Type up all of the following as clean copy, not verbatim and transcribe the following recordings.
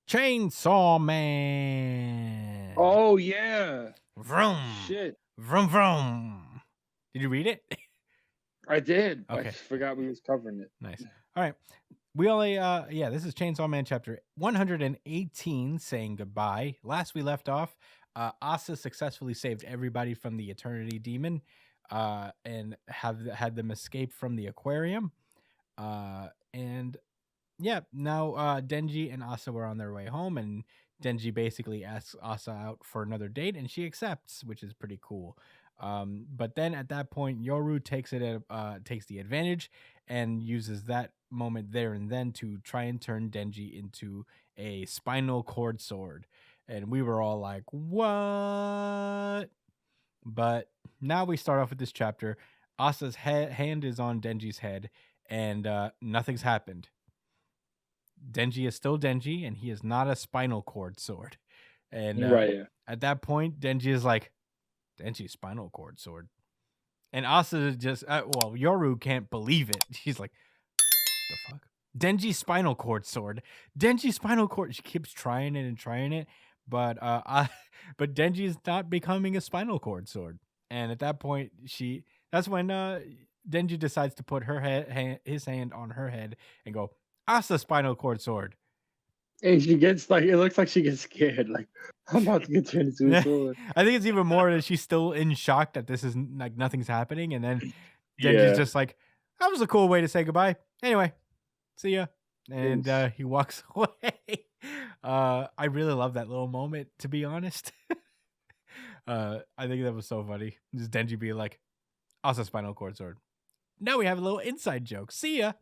Chainsaw Man. Oh yeah. Vroom. Shit. Vroom vroom. Did you read it? I did. I Okay. forgot we was covering it. Nice. All right. We only this is Chainsaw Man chapter 118 saying goodbye. Last we left off, Asa successfully saved everybody from the Eternity Demon and have had them escape from the aquarium. And yeah, now Denji and Asa were on their way home, and Denji basically asks Asa out for another date, and she accepts, which is pretty cool. But then at that point, Yoru takes the advantage and uses that moment there and then to try and turn Denji into a spinal cord sword. And we were all like, "What?" But now we start off with this chapter. Asa's hand is on Denji's head, and nothing's happened. Denji is still Denji, and he is not a spinal cord sword. And Right. at that point, Denji is like, Denji's spinal cord sword. And Asa just, Yoru can't believe it. She's like, the fuck? Denji's spinal cord sword. Denji's spinal cord. She keeps trying it and trying it, but but Denji is not becoming a spinal cord sword. And at that point, that's when Denji decides to put his hand on her head and go, Asa spinal cord sword. And she gets like, it looks like she gets scared. Like, I'm about to get turned into a Yeah, sword. I think it's even more that she's still in shock that this is like nothing's happening, and then Denji's Yeah. just like, "That was a cool way to say goodbye." Anyway, see ya, and Peace. he walks away. I really love that little moment, to be honest. I think that was so funny. Just Denji being like, "Also spinal cord sword." Now we have a little inside joke. See ya.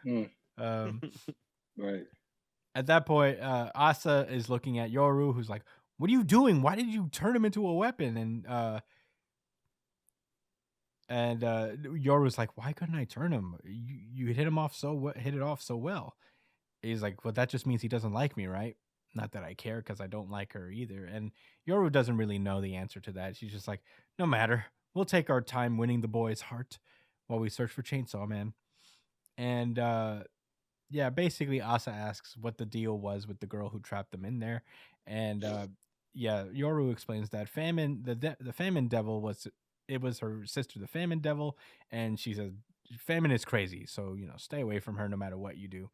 Mm, Um, right. At that point, Asa is looking at Yoru, who's like, "What are you doing? Why did you turn him into a weapon?" And Yoru's like, "Why couldn't I turn him? You hit him off hit it off so well." He's like, "Well, that just means he doesn't like me, right?" Not that I care because I don't like her either. And Yoru doesn't really know the answer to that. She's just like, "No matter. We'll take our time winning the boy's heart while we search for Chainsaw Man." And yeah, basically Asa asks what the deal was with the girl who trapped them in there. And yeah, Yoru explains that the famine devil was her sister, the famine devil, and she says famine is crazy, so stay away from her no matter what you do.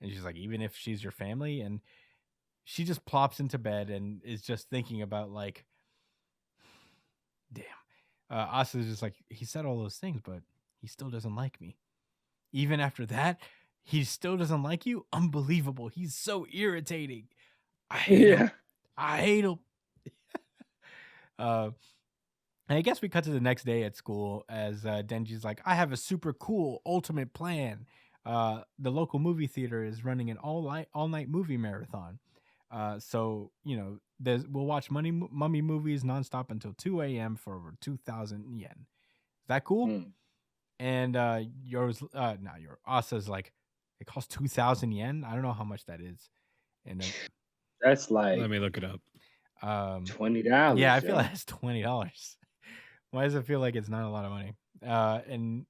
And she's like, even if she's your family, and she just plops into bed and is just thinking about like, damn. Asa's just like, he said all those things, but he still doesn't like me. Even after that, he still doesn't like you? Unbelievable. He's so irritating. I hate him. Yeah. I hate him. uh, and I guess we cut to the next day at school as Denji's like, I have a super cool ultimate plan. The local movie theater is running an all night movie marathon. So we'll watch mummy movies nonstop until 2 a.m. for over 2,000 yen. Is that cool? Mm. And your Asa's like, it costs 2,000 yen. I don't know how much that is. And That's like Let me look it up. $20. yeah, I feel like it's $20. Why does it feel like it's not a lot of money? And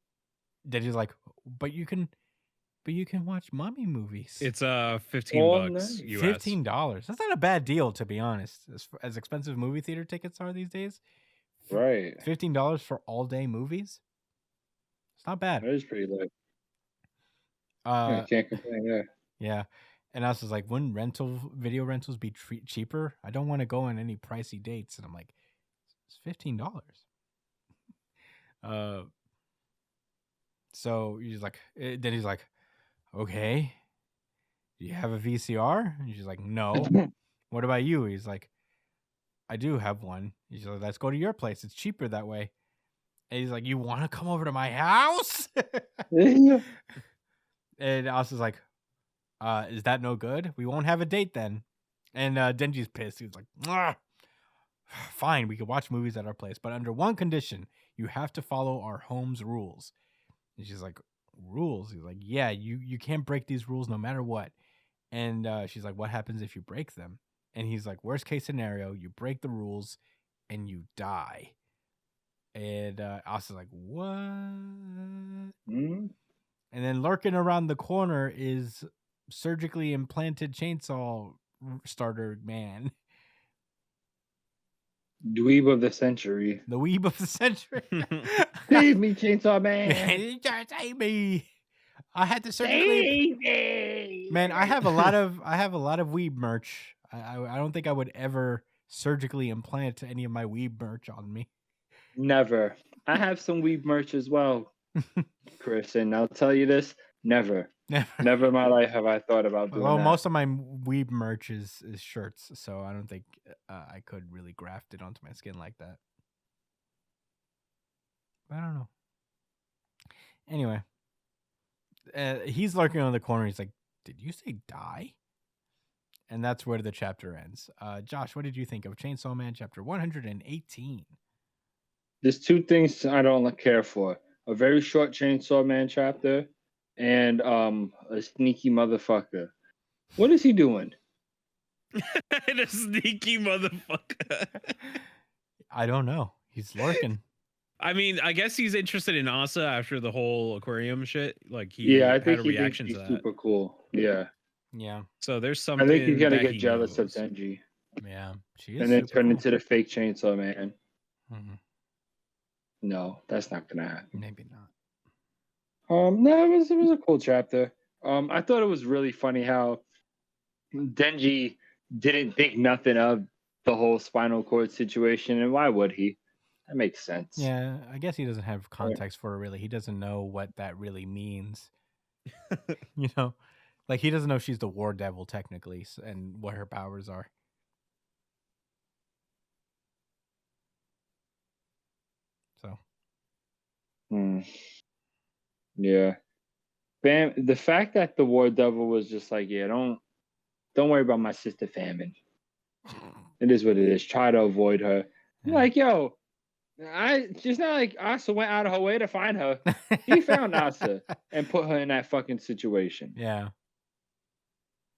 Denji's like, but you can watch mummy movies. It's $15 US. $15. That's not a bad deal, to be honest. As expensive movie theater tickets are these days, Right. $15 for all day movies. It's not bad. That is pretty low. Yeah, can't complain there. Yeah. And I was just like, wouldn't video rentals be cheaper? I don't want to go on any pricey dates. And I'm like, it's $15. So he's like, then he's like, okay, do you have a VCR? And she's like, no. What about you? He's like, I do have one. He's like, let's go to your place. It's cheaper that way. And he's like, you want to come over to my house? And Asa's like, is that no good? We won't have a date then. And Denji's pissed. He's like, fine, we can watch movies at our place, but under one condition, you have to follow our home's rules. And she's like, rules? He's like, yeah, you can't break these rules no matter what. And she's like, what happens if you break them? And he's like, worst case scenario, you break the rules and you die. And Asa's like, what? Mm. And then lurking around the corner is surgically implanted chainsaw starter man. Dweeb of the century. The weeb of the century. Save me, Chainsaw Man. Save me. I had to surgically. Save me. Man, I have a lot of weeb merch. I don't think I would ever surgically implant any of my weeb merch on me. Never. I have some weeb merch as well, Chris, and I'll tell you this: never, never in my life have I thought about doing that. Most of my weeb merch is shirts, so I don't think I could really graft it onto my skin like that. I don't know. Anyway, he's lurking on the corner. He's like, "Did you say die?" And that's where the chapter ends. Josh, what did you think of Chainsaw Man chapter 118? There's two things I don't care for: a very short Chainsaw Man chapter, and a sneaky motherfucker. What is he doing? And a sneaky motherfucker. I don't know. He's lurking. I mean, I guess he's interested in Asa after the whole aquarium shit. Like I think had a he reaction thinks to he's that. super cool. Yeah. Yeah. So there's something. I think he's gonna that get he jealous knows. of Denji. Yeah. She is and then super turn cool. into the fake Chainsaw Man. Mm-hmm. No, that's not gonna happen. Maybe not. No, it was a cool chapter. I thought it was really funny how Denji didn't think nothing of the whole spinal cord situation, and why would he? That makes sense. Yeah, I guess he doesn't have context for it really. He doesn't know what that really means. You know, like he doesn't know she's the war devil technically, and what her powers are. So. Yeah. Bam. The fact that the war devil was just like, yeah, don't worry about my sister Famine. It is what it is. Try to avoid her. I'm like, yo, she's not like Asa went out of her way to find her. He found Asa and put her in that fucking situation. Yeah.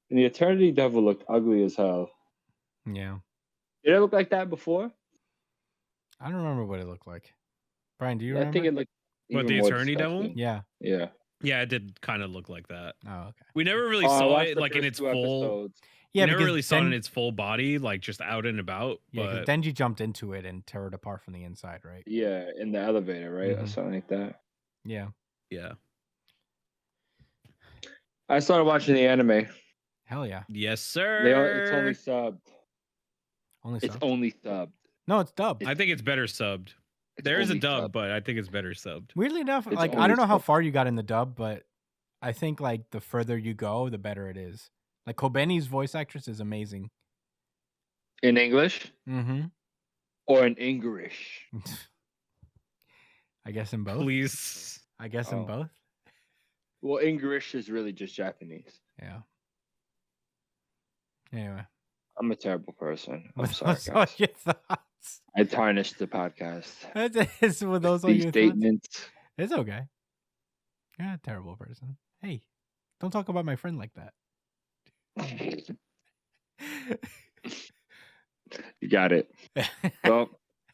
And the Eternity Devil looked ugly as hell. Yeah. Did it look like that before? I don't remember what it looked like. Brian, do you remember? I think it looked. What, the Eternity Devil? Yeah. Yeah. Yeah, it did kind of look like that. Oh, okay. We never really saw it like in its full. Episodes. Yeah, we never really saw it in its full body, like just out and about. Yeah, but Denji jumped into it and tore it apart from the inside, right? Yeah, in the elevator, right, or Mhm. something like that. Yeah. Yeah. I started watching the anime. Hell yeah. Yes, sir. It's only subbed. It's only subbed. No, it's dubbed. I think it's better subbed. There is a dub, but I think it's better subbed. Weirdly enough, It's like I only don't know how subbed. far you got in the dub, but I think like the further you go, the better it is. Like Kobeni's voice actress is amazing. In English Mm-hmm. or in English? I guess in both. Please. I guess in both. Well, English is really just Japanese. Yeah. Anyway. I'm a terrible person. I'm What sorry, those are guys. your thoughts? I tarnished the podcast. It's with those are These your thoughts? statements. It's okay. You're not a terrible person. Hey, don't talk about my friend like that. You got it. Well,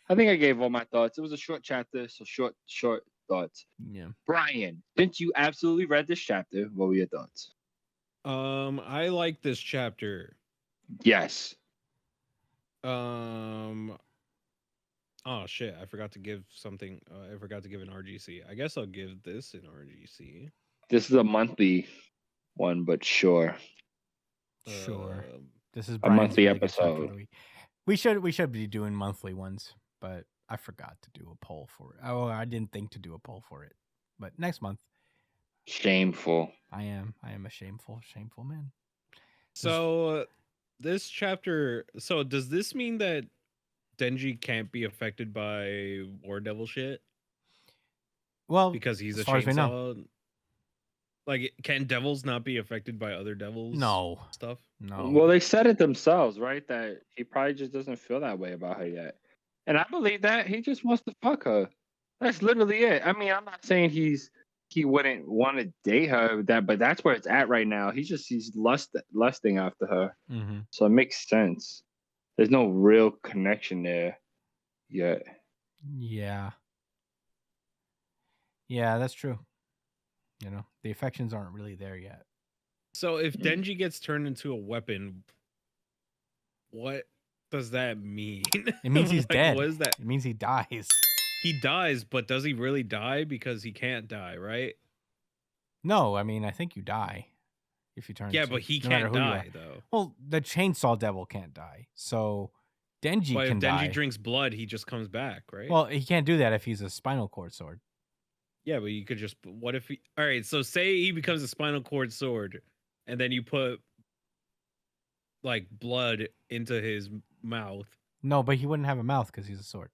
I think I gave all my thoughts. It was a short chapter, so short thoughts. Yeah. Brian, since you absolutely read this chapter, what were your thoughts? I like this chapter. Yes. Oh shit! I forgot to give something. I forgot to give an RGC. I guess I'll give this an RGC. This is a monthly one, but sure. Sure. This is a Brian's monthly really good chapter of episode. the week. We should be doing monthly ones, but I forgot to do a poll for it. Oh, I didn't think to do a poll for it. But next month. Shameful. I am a shameful man. So this chapter. So does this mean that Denji can't be affected by War Devil shit? Well, because he's as a far as we know. chainsaw. Like, can devils not be affected by other devils? No. Stuff. No. Well, they said it themselves, right? That he probably just doesn't feel that way about her yet. And I believe that he just wants to fuck her. That's literally it. I mean, I'm not saying he wouldn't want to date her, but that's where it's at right now. He's lusting after her. Mm-hmm. So it makes sense. There's no real connection there yet. Yeah. Yeah, that's true. You know, the affections aren't really there yet. So if Denji gets turned into a weapon, what does that mean? It means he's Like, dead. what is that? It means he dies. He dies, but does he really die? Because he can't die, right? No, I mean, I think you die if you turn Yeah, into, but he no matter can't who you are. die though. Well, the Chainsaw Devil can't die, so Denji But if can Denji die. drinks blood, he just comes back, right? Well, he can't do that if he's a spinal cord sword. Yeah, but you could just. What if he? All right, so say he becomes a spinal cord sword, and then you put like blood into his mouth. No, but he wouldn't have a mouth because he's a sword.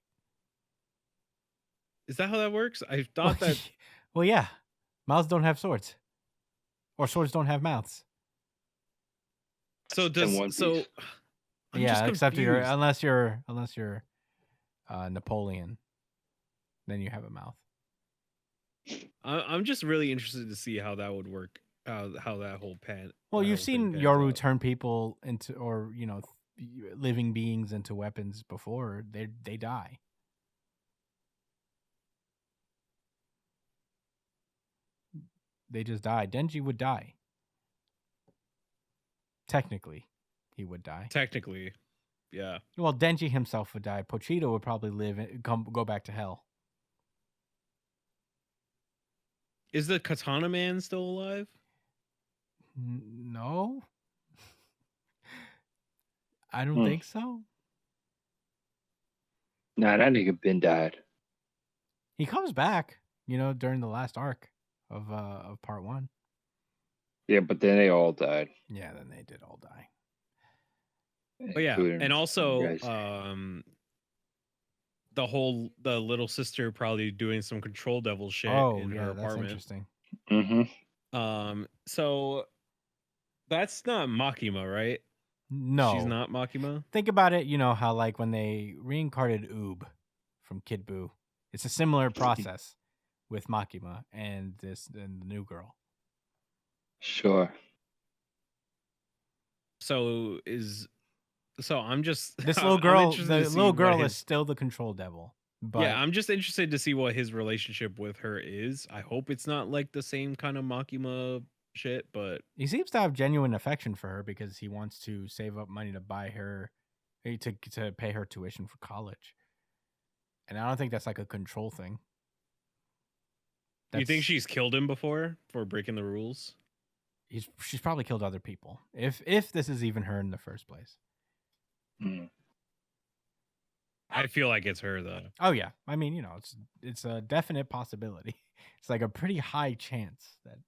Is that how that works? I Well, thought that. well, yeah, mouths don't have swords, or swords don't have mouths. So In One Piece. I'm yeah, just except you're confused. unless you're Napoleon, then you have a mouth. I'm just really interested to see how that would work. How that whole pan. Well, that you've whole thing seen pans Yoru out. turn people into, or living beings into weapons before. They die. They just die. Denji would die. Technically, he would die. Technically, yeah. Well, Denji himself would die. Pochito would probably live and go back to hell. Is the Katana Man still alive? No, I don't think so. Nah, that nigga been died. He comes back, during the last arc of part 1. Yeah, but then they all died. Yeah, then they did all die. But yeah, Including and also, guys. the little sister probably doing some control devil shit in her that's apartment. interesting. So that's not Makima, right? No, She's not Makima. Think about it. You know how like when they reincarnated Oob from Kid Buu, it's a similar process with Makima and the new girl. Sure. So I'm just This I'm little girl. interested The to see little what girl his- is still the control devil. But yeah, I'm just interested to see what his relationship with her is. I hope it's not like the same kind of Makima shit, but he seems to have genuine affection for her because he wants to save up money to buy her, to pay her tuition for college. And I don't think that's like a control thing. you think she's killed him before for breaking the rules? She's probably killed other people. If this is even her in the first place. I feel like it's her though. Oh yeah, I mean, it's a definite possibility. It's like a pretty high chance that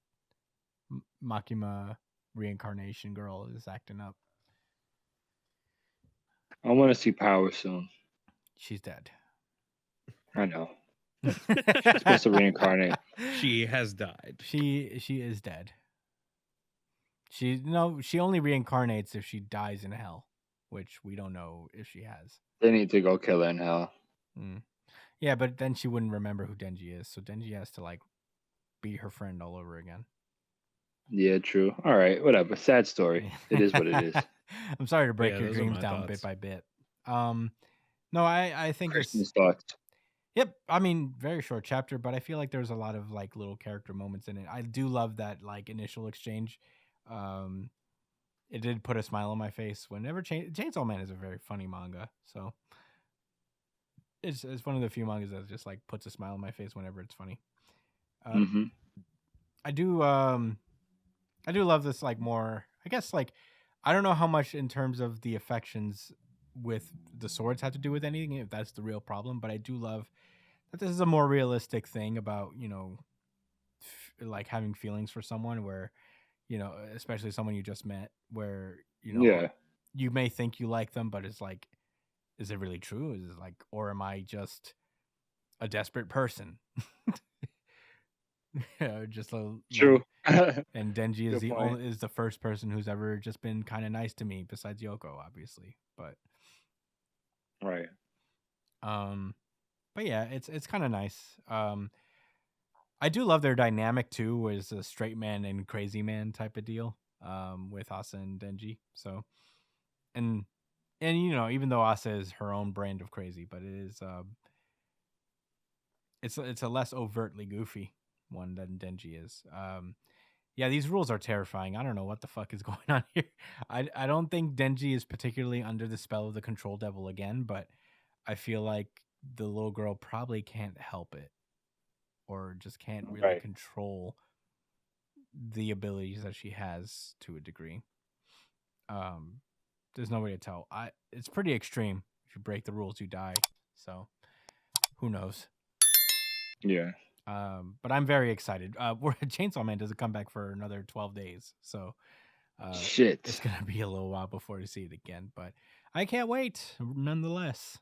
Makima reincarnation girl is acting up. I want to see Power soon. She's dead. I know. She's supposed to reincarnate. She has died. She is dead. She only reincarnates if she dies in hell, which we don't know if she has. They need to go kill her in hell. Yeah, but then she wouldn't remember who Denji is, so Denji has to like be her friend all over again. Yeah, true. All right, whatever. Sad story. It is what it is. I'm sorry to break your those are dreams my down thoughts. bit by bit. No, I think Christmas it's thoughts. Yep, I mean, very short chapter, but I feel like there's a lot of like little character moments in it. I do love that like initial exchange. It did put a smile on my face whenever Chainsaw Man is a very funny manga, so it's one of the few mangas that just like puts a smile on my face whenever it's funny. I do love this like more. I guess like I don't know how much in terms of the affections with the swords have to do with anything, if that's the real problem, but I do love that this is a more realistic thing about like having feelings for someone where especially someone you just met where you may think you like them, but it's like, is it really true? Is it like, or am I just a desperate person? Just True. And Denji is the first person who's ever just been kind of nice to me besides Yoko, obviously, but right. But yeah, it's kind of nice. I do love their dynamic too, was a straight man and crazy man type of deal. With Asa and Denji. So, and even though Asa is her own brand of crazy, but it is it's a less overtly goofy one than Denji is. Yeah, these rules are terrifying. I don't know what the fuck is going on here. I don't think Denji is particularly under the spell of the control devil again, but I feel like the little girl probably can't help it, or just can't really Right. control the abilities that she has to a degree. There's no way to tell. It's pretty extreme. If you break the rules, you die. So who knows? Yeah. But I'm very excited. Chainsaw Man doesn't come back for another 12 days, so it's Shit. gonna be a little while before we see it again. But I can't wait, nonetheless.